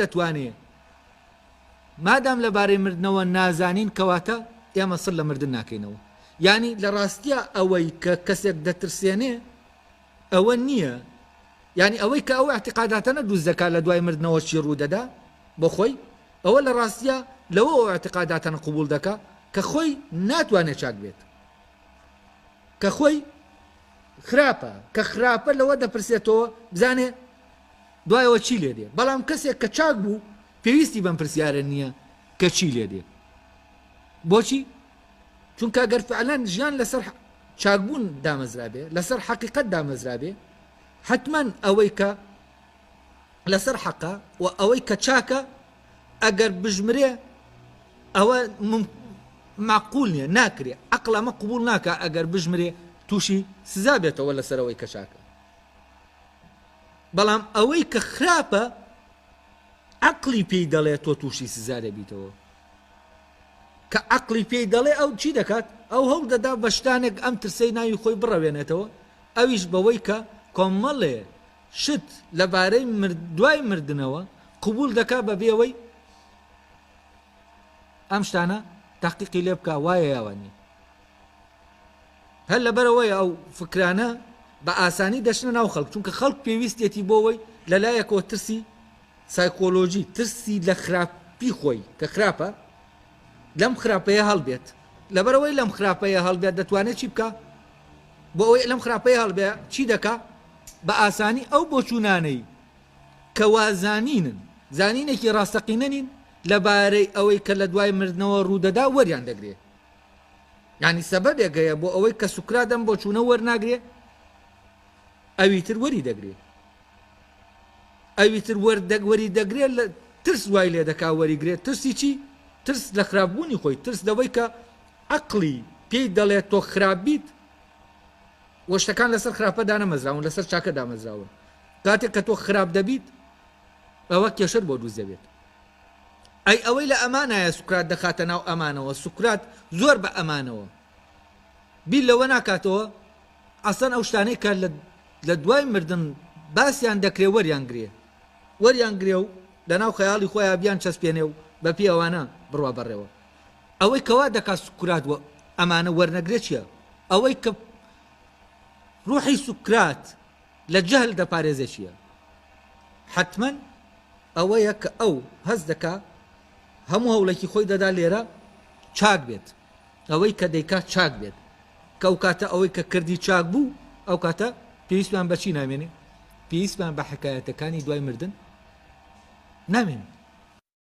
دەتوانێت مادام لەبارەی مردنەوە نازانین کەواتە ئێمە سڕ لە مردن ناکەینەوە. یعنی لە ڕاستیە ئەوەی کە کەسێک دەترسێنێ ئەوە نییە، یعنی ئەوەی کە ئەو اعتقاداتەنە دروست دەکات لە دوای مردنەوە چی ڕوودەدا بۆ خۆی، ئەوە لە ڕاستیە لەوە ئەو اعتقاداتەنە قبول دەکات کە خۆی ناتوانێت چاک بێت، کە خۆی خراپە، کە خراپە لەوە دەپرسێتەوە بزانێ دوایەوە چی لێ دێ. بەڵام کەسێک کە چاک بوو پێویستی بەم پرسیارە نییە کە چی لێ دێ. بۆچی؟ چونکە ئەگەر فعلەن ژیان لەسەر چاکبوون دامەزرابێ، لەسەر حەقیقەت دامەزرابێ، حتمەن ئەوەی کە لەسەر حەقە و ئەوەی کە چاکە ئەگەر بژمرێ ئەوە معقول نییە، ناکرێ، عەقڵ ئەمە قبول ناکە ئەگەر بژمرێ تووشی سزا بێتەوە لەسەر ئەوەی کە چاکە. بەڵام ئەوەی کە خراپە عەقڵی پێی دەڵێ تۆ تووشی سزا دەبیتەوە، کە عەقڵی پێی دەڵێ ئەو چی دەکات؟ ئەو هەوڵ دەدا بە شتانێک ئەم ترسەی ناوی خۆی بڕەوێنێتەوە، ئەویش بەوەی کە کۆمەڵێ شت لەبارەی دوای مردنەوە قبول دەکات بەبێەوەی ئەم شتانە تحقیقی لێ بکە وایە یاوانی. هەر لەبەرەوەی ئەو فکرانە بە ئاسانی دەشنە ناو خەڵک، چونکە خەڵک پێویستێتی بۆەوەی لەلایەکەوە ترسی سایکۆلۆژی، ترسی لە خراپی خۆی کە خراپە لەم خراپەیە هەڵبێت. لەبەرەوەی لەم خراپەیە هەڵبێت دەتوانێت چی بکە؟ بۆ ئەوەی لەم خراپەیە هەڵبێ چی دەکا؟ بە ئاسانی ئەو بۆچوونانەی کە وازانینن، زانینێکی ڕاستەقینەنین لەبارەی ئەوەی کە لە دوای مردنەوە ڕوودەدا وەریان دەگرێت. یعنی سەبەبێکەیە بۆ ئەوەی کە سوکرادەم بۆچوونە وەرناگرێ، ئەویتر وەری دەگرێت، ئەویتر وەری دەگرێت لە ترس وای لێ دەکا وەریگرێت. ترسی چی؟ ترس لە خراپبوونی خۆی، ترس دەوەی کە عەقڵی پێی دەڵێت تۆ خراپ بیت و شتەکان لەسەر خراپە دانەمەزراون، لەسەر چاکە دامەزراون. کاتێک کە تۆ خراپ دەبیت ئەوە کێشەر بۆ دروست دەبێت. ئەی ئەوەی لە ئەمانایە سوکرات دەخاتە ناو ئەمانەوە، سوکرات زۆر بە ئەمانەوە بیر لەوە ناکاتەوە ئەسەن ئەو شتانەی کە لە دوای مردن باسییان دەکرێ وەریان گرێ و لە ناو خەیاڵی خۆیان بیان چەسپێنێ و بە پێی ئەوانە بڕوا بەڕێوە. ئەوەی کەوا دەکات سوکرات و ئەمانە وەرنەگرێت چییە؟ ئەوەی کە ڕوحی سوکرات لە جەهل دەپارێزێ چییە؟ حتمەن ئەوەیە کە ئەو هەست دەکا هەموو هەوڵێکی خۆی دەدا لێرە چاک بێت، ئەوەی کە دەیکات چاک بێت، کە ئەو کاتە ئەوەی کە کردی چاک بوو ئەو کاتە پێویستمان بەچی نامێنێ؟ پێویستمان بە حکایەتەکانی دوای مردن نامێنێ.